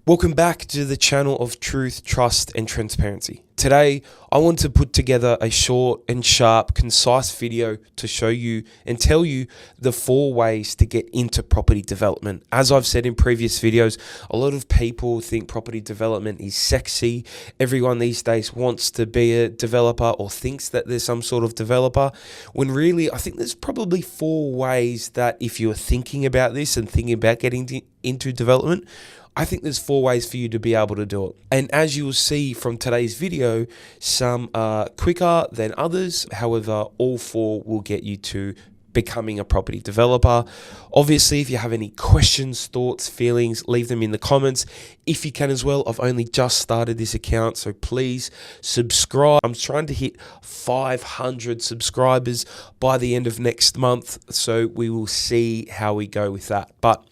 Welcome back to the channel of truth, trust, and transparency. Today, I want to put together a short and sharp, concise video to show you and tell you the 4 ways to get into property development. As I've said in previous videos, a lot of people think property development is sexy. Everyone these days wants to be a developer or thinks that there's some sort of developer, when really I think there's probably 4 ways that if you're thinking about this and thinking about getting into development, I think there's 4 ways for you to be able to do it. And as you will see from today's video, some are quicker than others. However, all 4 will get you to becoming a property developer. Obviously, if you have any questions, thoughts, feelings, leave them in the comments. If you can as well, I've only just started this account, so please subscribe. I'm trying to hit 500 subscribers by the end of next month, so we will see how we go with that. But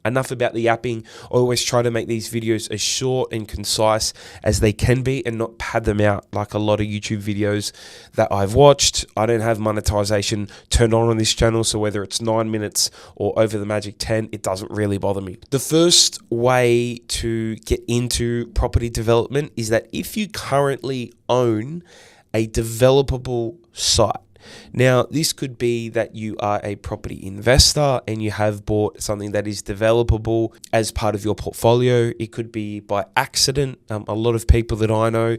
enough about the yapping. I always try to make these videos as short and concise as they can be and not pad them out like a lot of YouTube videos that I've watched. I don't have monetization turned on this channel, so whether it's 9 minutes or over the magic 10, it doesn't really bother me. The first way to get into property development is that if you currently own a developable site. Now, this could be that you are a property investor and you have bought something that is developable as part of your portfolio. It could be by accident. A lot of people that I know,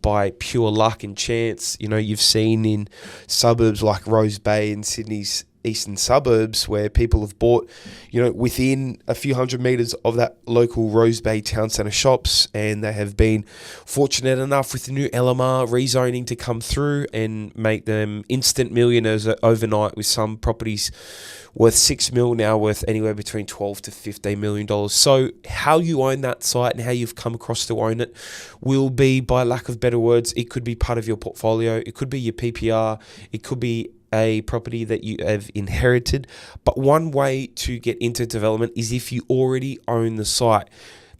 by pure luck and chance, you've seen in suburbs like Rose Bay in Sydney's eastern suburbs where people have bought, within a few hundred meters of that local Rose Bay town centre shops, and they have been fortunate enough with the new LMR rezoning to come through and make them instant millionaires overnight, with some properties worth 6 mil now worth anywhere between 12 to $15 million. So how you own that site and how you've come across to own it will be, by lack of better words, it could be part of your portfolio, it could be your PPR, it could be a property that you have inherited. But one way to get into development is if you already own the site.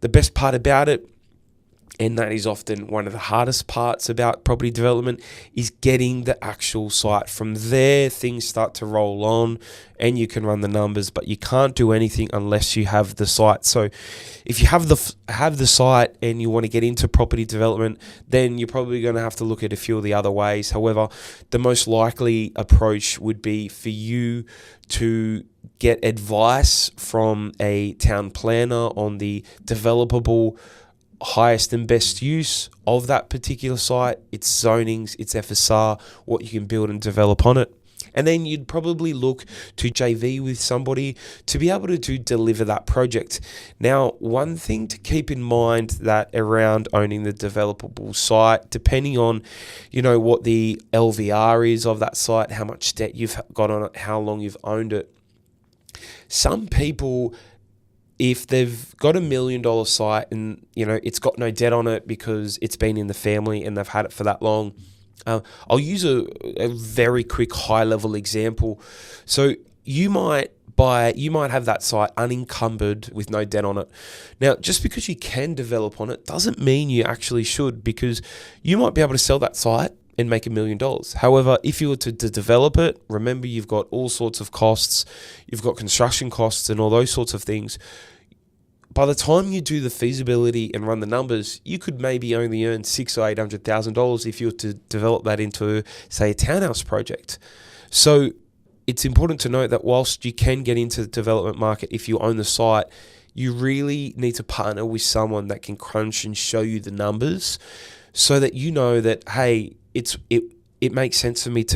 The best part about it, and that is often one of the hardest parts about property development, is getting the actual site. From there, things start to roll on and you can run the numbers, but you can't do anything unless you have the site. So if you have the site and you want to get into property development, then you're probably going to have to look at a few of the other ways. However, the most likely approach would be for you to get advice from a town planner on the developable highest and best use of that particular site, its zonings, its FSR, what you can build and develop on it. And then you'd probably look to JV with somebody to be able to deliver that project. Now, one thing to keep in mind that around owning the developable site, depending on, what the LVR is of that site, how much debt you've got on it, how long you've owned it. Some people, if they've got $1 million site and, it's got no debt on it because it's been in the family and they've had it for that long, I'll use a very quick high-level example. So you might have that site unencumbered with no debt on it. Now, just because you can develop on it doesn't mean you actually should, because you might be able to sell that site and make $1 million. However, if you were to develop it, remember you've got all sorts of costs, you've got construction costs and all those sorts of things. By the time you do the feasibility and run the numbers, you could maybe only earn $600,000 or $800,000 if you were to develop that into, say, a townhouse project. So it's important to note that whilst you can get into the development market if you own the site, you really need to partner with someone that can crunch and show you the numbers so that you know that, hey, it makes sense for me to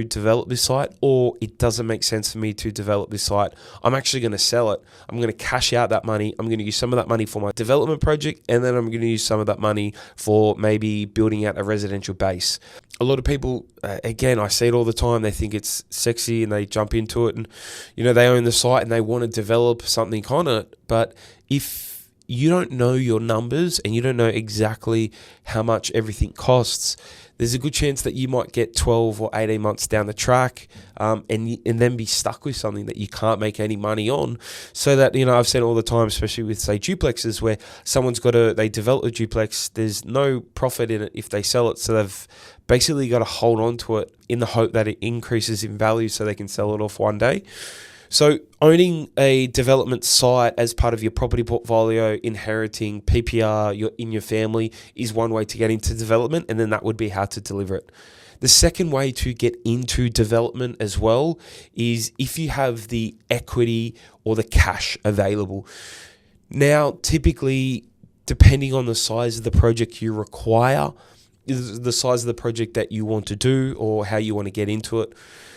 develop this site, or it doesn't make sense for me to develop this site. I'm actually going to sell it. I'm going to cash out that money. I'm going to use some of that money for my development project, and then I'm going to use some of that money for maybe building out a residential base. A lot of people, again, I see it all the time, they think it's sexy and they jump into it and, they own the site and they want to develop something on it. But if you don't know your numbers and you don't know exactly how much everything costs, there's a good chance that you might get 12 or 18 months down the track and then be stuck with something that you can't make any money on. So that, I've seen it all the time, especially with, say, duplexes, where they develop a duplex, there's no profit in it if they sell it. So they've basically got to hold on to it in the hope that it increases in value so they can sell it off one day. So owning a development site as part of your property portfolio, inheriting PPR in your family is one way to get into development, and then that would be how to deliver it. The second way to get into development as well is if you have the equity or the cash available. Now, typically, depending on the size of the project you require, the size of the project that you want to do or how you want to get into it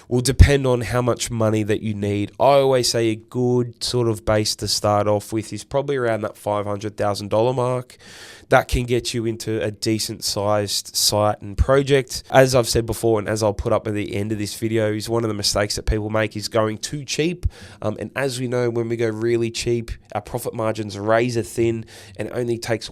will depend on how much money that you need. I always say a good sort of base to start off with is probably around that $500,000 mark. That can get you into a decent sized site and project. As I've said before, and as I'll put up at the end of this video, is one of the mistakes that people make is going too cheap. And as we know, when we go really cheap, our profit margins are razor thin, and it only takes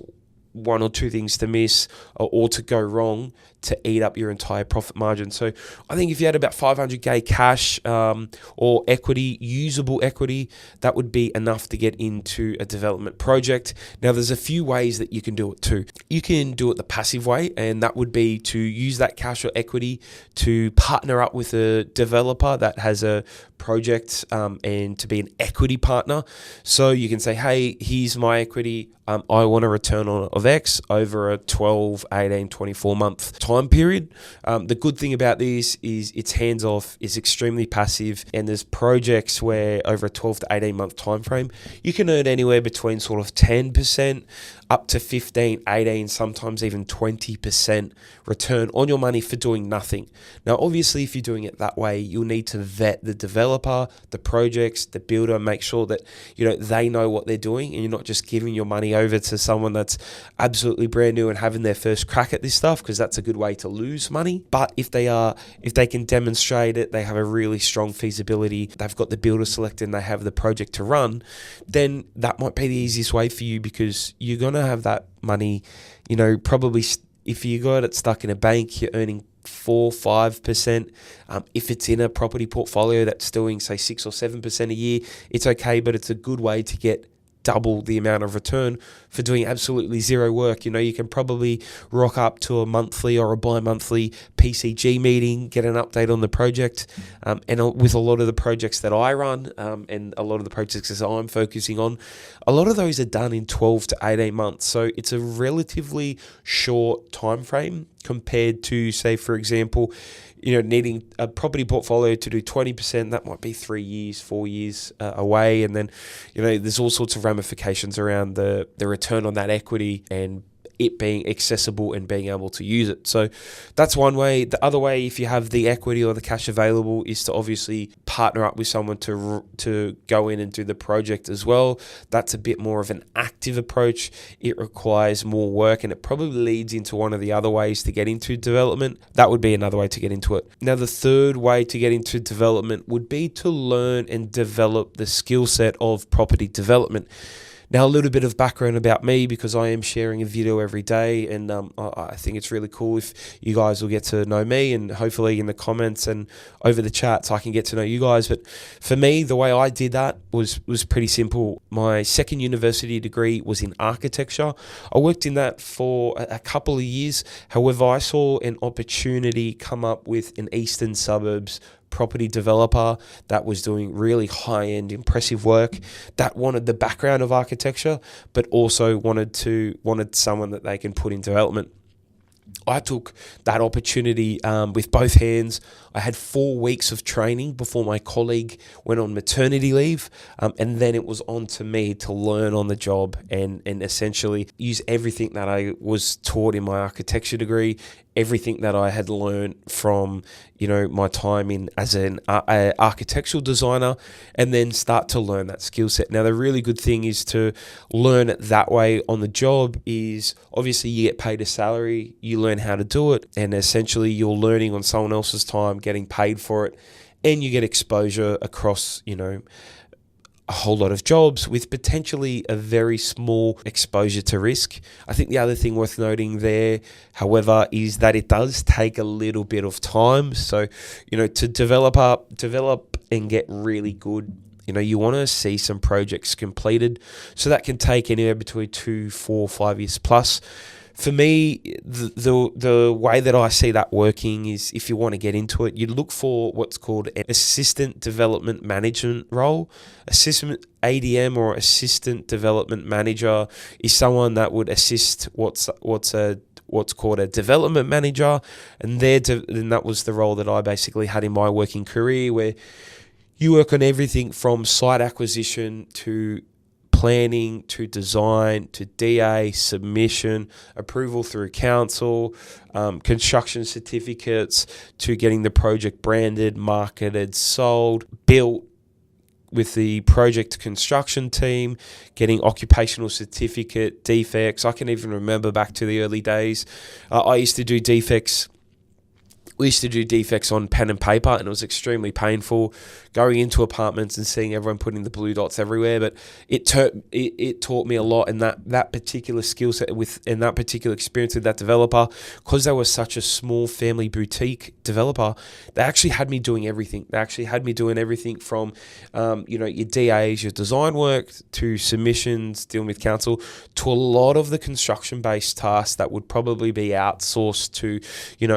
one or two things to miss or to go wrong to eat up your entire profit margin. So I think if you had about 500K cash or equity, usable equity, that would be enough to get into a development project. Now, there's a few ways that you can do it too. You can do it the passive way, and that would be to use that cash or equity to partner up with a developer that has a project and to be an equity partner. So you can say, hey, here's my equity. I want a return of X over a 12, 18, 24 month time period. The good thing about this is it's hands off, it's extremely passive, and there's projects where over a 12 to 18 month time frame, you can earn anywhere between sort of 10% up to 15, 18, sometimes even 20% return on your money for doing nothing. Now, obviously, if you're doing it that way, you'll need to vet the developer, the projects, the builder, make sure that they know what they're doing, and you're not just giving your money over to someone that's absolutely brand new and having their first crack at this stuff, because that's a good way to lose money. But if they can demonstrate it, they have a really strong feasibility, they've got the builder selected and they have the project to run, then that might be the easiest way for you, because you're going to have that money, probably if you got it stuck in a bank, you're earning 4-5%. If it's in a property portfolio that's doing say 6 or 7% a year, it's okay, but it's a good way to get double the amount of return for doing absolutely zero work. You can probably rock up to a monthly or a bi-monthly PCG meeting, get an update on the project. And with a lot of the projects that I run and a lot of the projects that I'm focusing on, a lot of those are done in 12 to 18 months. So it's a relatively short time frame compared to, say, for example, needing a property portfolio to do 20%, that might be 3 years, 4 years away. And then, there's all sorts of ramifications around the return on that equity and it being accessible and being able to use it. So that's one way. The other way, if you have the equity or the cash available, is to obviously partner up with someone to go in and do the project as well. That's a bit more of an active approach. It requires more work, and it probably leads into one of the other ways to get into development. That would be another way to get into it. Now, the third way to get into development would be to learn and develop the skill set of property development. Now, a little bit of background about me, because I am sharing a video every day, and I think it's really cool if you guys will get to know me, and hopefully in the comments and over the chats I can get to know you guys. But for me, the way I did that was pretty simple. My second university degree was in architecture. I worked in that for a couple of years. However, I saw an opportunity come up with an eastern suburbs property developer that was doing really high-end, impressive work, that wanted the background of architecture, but also wanted someone that they can put in development. I took that opportunity with both hands. I had 4 weeks of training before my colleague went on maternity leave, and then it was on to me to learn on the job and essentially use everything that I was taught in my architecture degree, everything that I had learned from my time in as an architectural designer, and then start to learn that skill set. Now, the really good thing is to learn it that way on the job is obviously you get paid a salary, you learn how to do it, and essentially you're learning on someone else's time, getting paid for it, and you get exposure across, a whole lot of jobs with potentially a very small exposure to risk. I think the other thing worth noting there, however, is that it does take a little bit of time. So, to develop and get really good, you want to see some projects completed. So that can take anywhere between 2, 4, 5 years plus. for me, the way that I see that working is, if you want to get into it, you look for what's called an assistant development management role. Assistant ADM, or assistant development manager, is someone that would assist what's called a development manager, and that was the role that I basically had in my working career, where you work on everything from site acquisition to planning to design to DA, submission, approval through council, construction certificates, to getting the project branded, marketed, sold, built with the project construction team, getting occupational certificate, defects. I can even remember back to the early days. I used to do defects. We used to do defects on pen and paper, and it was extremely painful going into apartments and seeing everyone putting the blue dots everywhere. But it taught me a lot, and that particular skill set and that particular experience with that developer, because they were such a small family boutique developer, they actually had me doing everything. They actually had me doing everything from, your DAs, your design work, to submissions, dealing with council, to a lot of the construction-based tasks that would probably be outsourced to,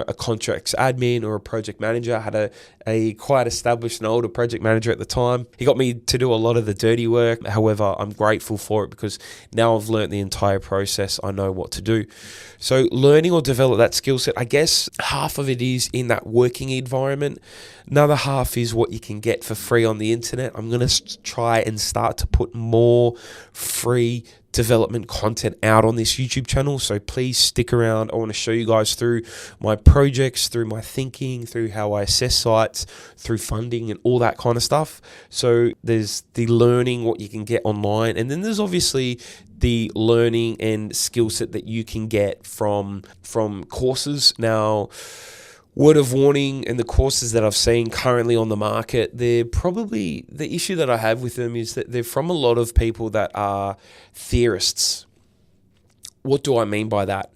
a contracts admin or a project manager. I had a quite established and older project manager at the time. He got me to do a lot of the dirty work. However, I'm grateful for it, because now I've learned the entire process. I know what to do. So learning or develop that skill set, I guess half of it is in that working environment. Another half is what you can get for free on the internet. I'm going to try and start to put more free development content out on this YouTube channel, so please stick around. I want to show you guys through my projects, through my thinking, through how I assess sites, through funding and all that kind of stuff. So there's the learning, what you can get online, and then there's obviously the learning and skill set that you can get from courses. Now, word of warning, and the courses that I've seen currently on the market, they're probably, the issue that I have with them is that they're from a lot of people that are theorists. What do I mean by that?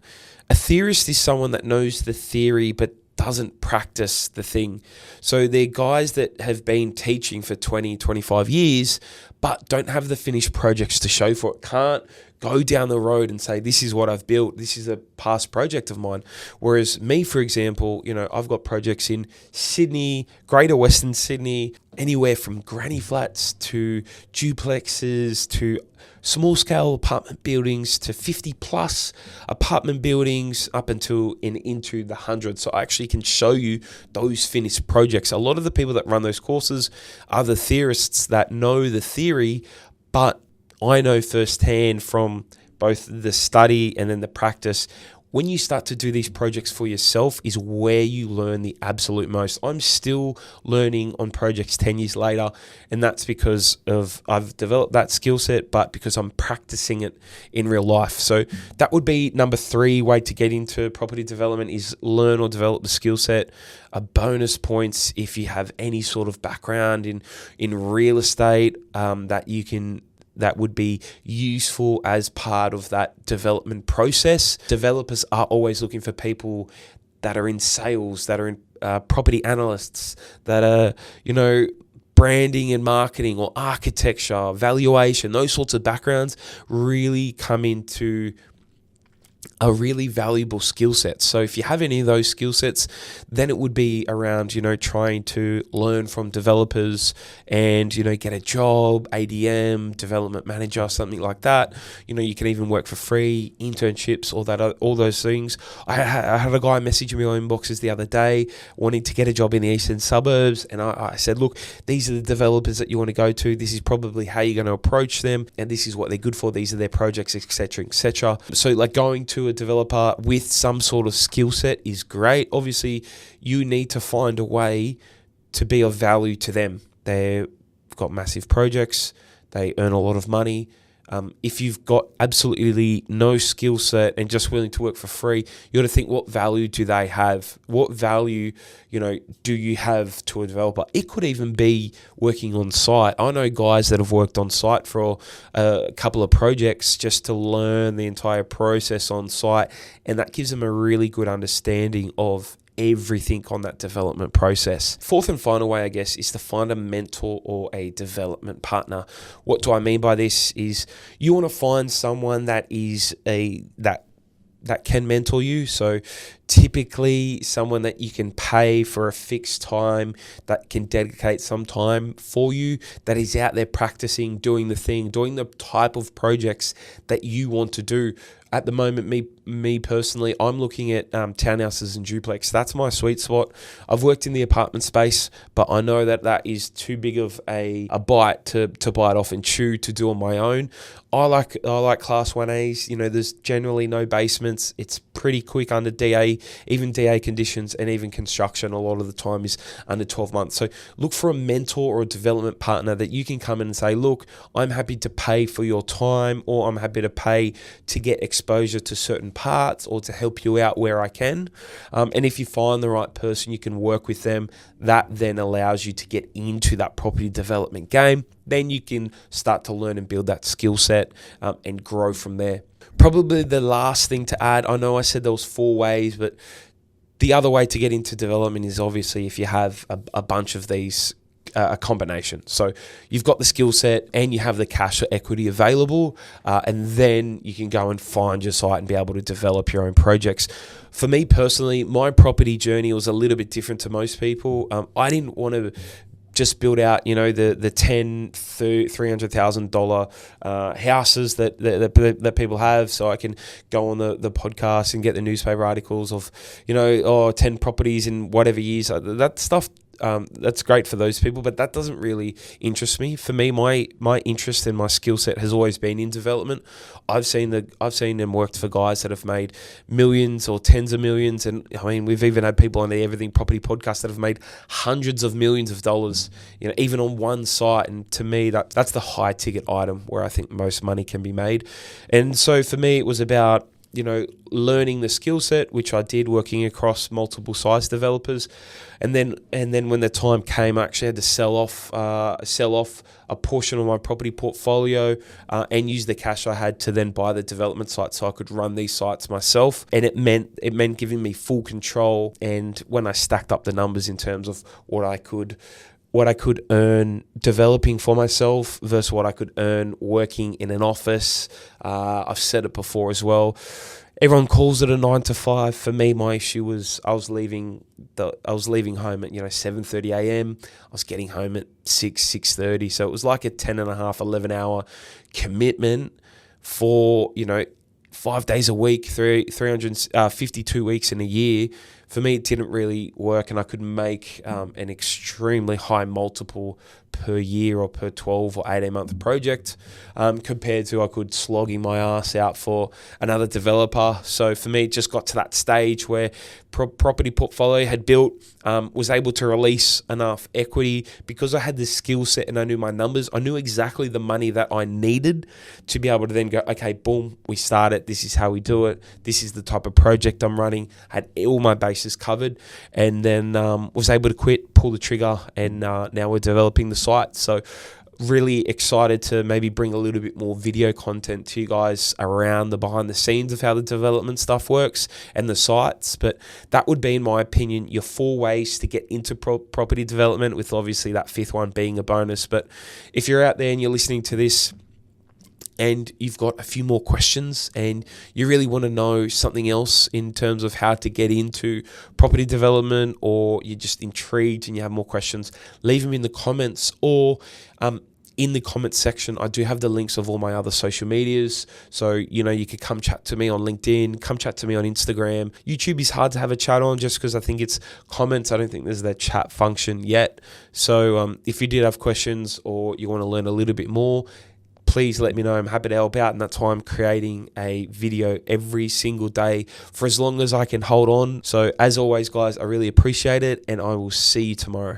A theorist is someone that knows the theory but doesn't practice the thing. So they're guys that have been teaching for 20, 25 years, but don't have the finished projects to show for it. Can't go down the road and say, this is what I've built, this is a past project of mine. Whereas me, for example, I've got projects in Sydney, Greater Western Sydney, anywhere from granny flats to duplexes to small scale apartment buildings to 50 plus apartment buildings up until into the hundreds. So I actually can show you those finished projects. A lot of the people that run those courses are the theorists that know the theory, but I know firsthand from both the study and then the practice, when you start to do these projects for yourself is where you learn the absolute most. I'm still learning on projects 10 years later, and that's because I've developed that skill set, but because I'm practicing it in real life. So that would be number 3 way to get into property development, is learn or develop the skill set. A bonus points if you have any sort of background in real estate, that would be useful as part of that development process. Developers are always looking for people that are in sales, that are in property analysts, that are, branding and marketing or architecture, valuation. Those sorts of backgrounds really come into a really valuable skill set. So if you have any of those skill sets, then it would be around, trying to learn from developers and, get a job, ADM, development manager, something like that. You can even work for free, internships, all those things. I had a guy message me on inboxes the other day wanting to get a job in the eastern suburbs. And I said, look, these are the developers that you want to go to. This is probably how you're going to approach them. And this is what they're good for. These are their projects, etc., etc. So like going to a developer with some sort of skill set is great. Obviously, you need to find a way to be of value to them. They've got massive projects. They earn a lot of money. If you've got absolutely no skill set and just willing to work for free, you got to think, what value do they have? What value, do you have to a developer? It could even be working on site. I know guys that have worked on site for a couple of projects just to learn the entire process on site, and that gives them a really good understanding of everything on that development process. Fourth and final way, I guess, is to find a mentor or a development partner. What do I mean by this is you want to find someone that can mentor you. So typically someone that you can pay for a fixed time, that can dedicate some time for you, that is out there practicing, doing the type of projects that you want to do. At the moment, me personally, I'm looking at townhouses and duplex. That's my sweet spot. I've worked in the apartment space, but I know that is too big of a bite to bite off and chew to do on my own. I like Class 1As. There's generally no basements. It's pretty quick under DA, even DA conditions, and even construction a lot of the time is under 12 months. So look for a mentor or a development partner that you can come in and say, look, I'm happy to pay for your time, or I'm happy to pay to get exposure to certain parts or to help you out where I can. And if you find the right person, you can work with them. That then allows you to get into that property development game. Then you can start to learn and build that skill set and grow from there. Probably the last thing to add, I know I said there was 4 ways, but the other way to get into development is obviously if you have a bunch of these, a combination. So you've got the skill set and you have the cash or equity available, and then you can go and find your site and be able to develop your own projects. For me personally, my property journey was a little bit different to most people. I didn't want to just build out, the $300,000 houses that people have, so I can go on the podcast and get the newspaper articles of 10 properties in whatever years. That stuff, that's great for those people, but that doesn't really interest me. For me, my interest and my skill set has always been in development. I've seen them worked for guys that have made millions or tens of millions, and I mean, we've even had people on the Everything Property podcast that have made hundreds of millions of dollars, even on one site. And to me, that's the high ticket item where I think most money can be made. And so for me, it was about learning the skill set, which I did working across multiple size developers, and then when the time came, I actually had to sell off a portion of my property portfolio and use the cash I had to then buy the development site, so I could run these sites myself. And it meant giving me full control. And when I stacked up the numbers in terms of what I could earn developing for myself versus what I could earn working in an office. I've said it before as well. Everyone calls it a 9 to 5. For me, my issue was I was leaving home at 7:30 a.m. I was getting home at 6:30. So it was like a 10.5, 11 hour commitment for 5 days a week, 352 weeks in a year. For me, it didn't really work, and I could make an extremely high multiple per year or per 12 or 18 month project compared to I could slogging my ass out for another developer. So for me, it just got to that stage where property portfolio had built, was able to release enough equity because I had the skill set and I knew my numbers. I knew exactly the money that I needed to be able to then go, okay, boom, we start it. This is how we do it. This is the type of project I'm running. Had all my bases covered, and then was able to quit, pull the trigger, and now we're developing the site. So really excited to maybe bring a little bit more video content to you guys around the behind the scenes of how the development stuff works and the sites. But that would be, in my opinion, your 4 ways to get into property development, with obviously that 5th one being a bonus. But if you're out there and you're listening to this and you've got a few more questions and you really want to know something else in terms of how to get into property development, or you're just intrigued and you have more questions, leave them in the comments, or in the comments section. I do have the links of all my other social medias. So, you could come chat to me on LinkedIn, come chat to me on Instagram. YouTube is hard to have a chat on just because I think it's comments. I don't think there's that chat function yet. So if you did have questions or you want to learn a little bit more, please let me know. I'm happy to help out, and that's why I'm creating a video every single day for as long as I can hold on. So as always, guys, I really appreciate it, and I will see you tomorrow.